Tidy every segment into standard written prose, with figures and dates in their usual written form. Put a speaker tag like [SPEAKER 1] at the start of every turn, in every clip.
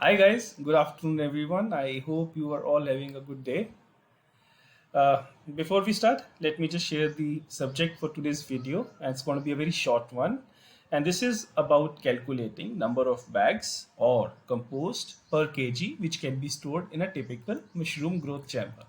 [SPEAKER 1] Hi guys, good afternoon everyone. I hope you are all having a good day. Before we start, let me just share the subject for today's video, and it's going to be a very short one. And this is about calculating number of bags or compost per kg which can be stored in a typical mushroom growth chamber.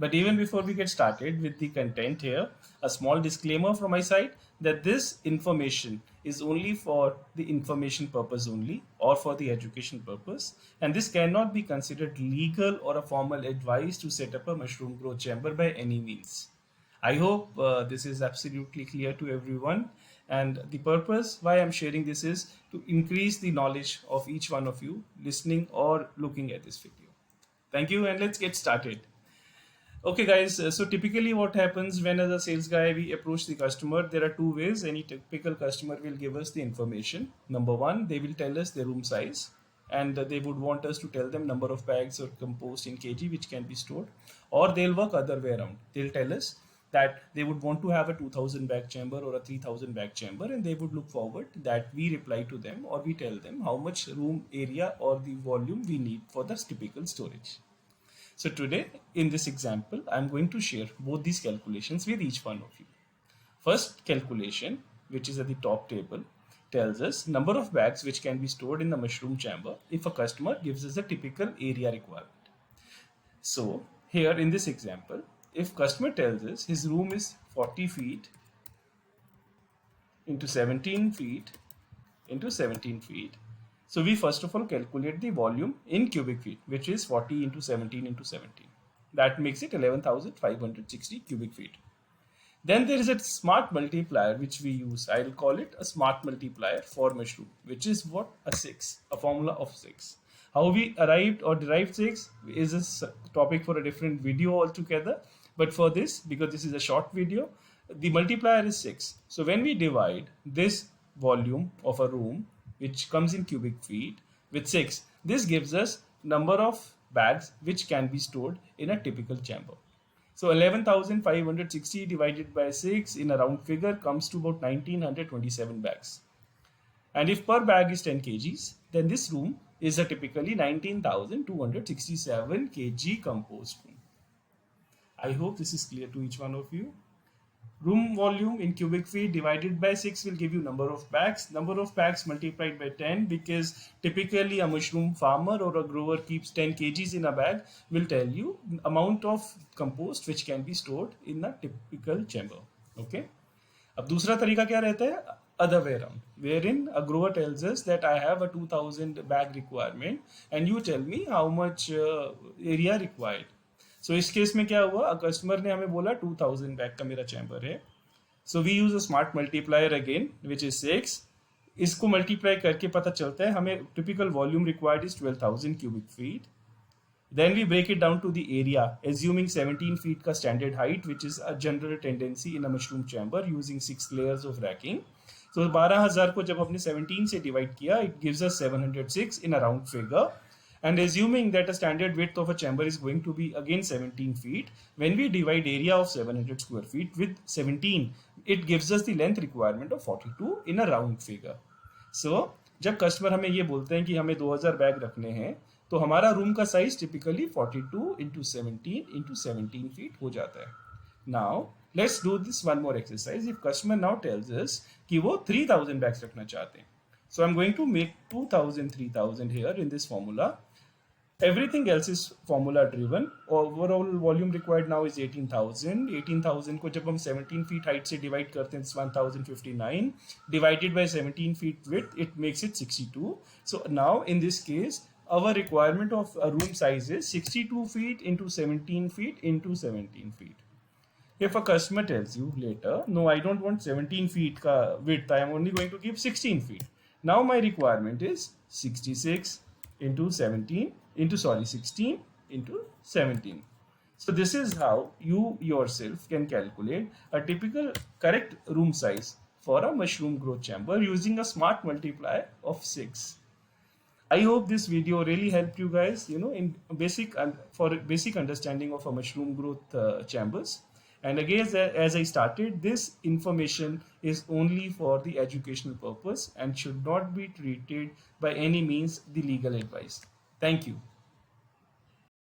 [SPEAKER 1] But even before we get started with the content here, a small disclaimer from my side that this information is only for the information purpose only or for the education purpose, and this cannot be considered legal or a formal advice to set up a mushroom growth chamber by any means. I hope this is absolutely clear to everyone. And the purpose why I'm sharing this is to increase the knowledge of each one of you listening or looking at this video. Thank you, and let's get started. Okay, guys. So typically, what happens when, as a sales guy, we approach the customer? There are two ways. Any typical customer will give us the information. Number one, they will tell us their room size, and they would want us to tell them number of bags or compost in kg which can be stored. Or they'll work other way around. They'll tell us that they would want to have a 2000 bag chamber or a 3000 bag chamber, and they would look forward that we reply to them or we tell them how much room area or the volume we need for the typical storage. So today, in this example, I'm going to share both these calculations with each one of you. First calculation, which is at the top table, tells us number of bags which can be stored in the mushroom chamber if a customer gives us a typical area requirement. So here in this example, if customer tells us his room is 40 feet into 17 feet into 17 feet, so we first of all calculate the volume in cubic feet, which is 40 into 17 into 17. That makes it 11,560 cubic feet. Then there is a smart multiplier which we use. I'll call it a smart multiplier for mushroom, which is what? A 6, a formula of 6. How we arrived or derived 6 is a topic for a different video altogether. But for this, because this is a short video, the multiplier is 6. So when we divide this volume of a room, which comes in cubic feet, with 6, this gives us number of bags which can be stored in a typical chamber. So 11,560 divided by 6 in a round figure comes to about 1927 bags. And if per bag is 10 kgs, then this room is a typically 19,267 kg compost room. I hope this is clear to each one of you. Room volume in cubic feet divided by 6 will give you number of bags. Number of bags multiplied by 10, because typically a mushroom farmer or a grower keeps 10 kgs in a bag, will tell you amount of compost which can be stored in a typical chamber. Okay. अब दूसरा तरीका क्या रहता है? Other way around, wherein a grower tells us that I have a 2000 bag requirement and you tell me how much area required. सो इस case में क्या हुआ, कस्टमर ने हमें बोला 2000 बैग का मेरा चैम्बर है. So we use a smart multiplier again which is 6. इसको मल्टीप्लाई करके पता चलता है हमें typical volume required is 12,000 cubic feet. Then we break it down to the area, assuming 17 feet का standard height, which is a general tendency in a mushroom chamber using 6 layers of racking. So 12,000 को जब हमने 17 से divide किया, it gives us 706 in a round figure. And assuming that a standard width of a chamber is going to be again 17 feet, when we divide area of 700 square feet with 17, it gives us the length requirement of 42 in a round figure. So जब customer हमें ये बोलते हैं कि हमें 2000 bag रखने हैं, तो हमारा रूम का size typically 42 into 17 into 17 feet हो जाता है. Now let's do this one more exercise. If customer now tells us कि वो 3000 बैग्स रखना चाहते हैं, so I'm going to make 2000 3000 here in this formula. Everything else is formula driven. Overall volume required now is 18,000. 18,000 को जब हम 17 feet height से divide करते हैं, it's 1059 divided by 17 feet width, it makes it 62. So now in this case, our requirement of a room size is 62 feet into 17 feet into 17 feet. If a customer tells you later, no, I don't want 17 feet ka width, I am only going to give 16 feet. Now my requirement is 66 into 17 into 16 into 17. So this is how you yourself can calculate a typical correct room size for a mushroom growth chamber using a smart multiplier of 6. I hope this video really helped you guys, in basic for basic understanding of a mushroom growth chambers. And again, as I started, this information is only for the educational purpose and should not be treated by any means the legal advice. Thank you.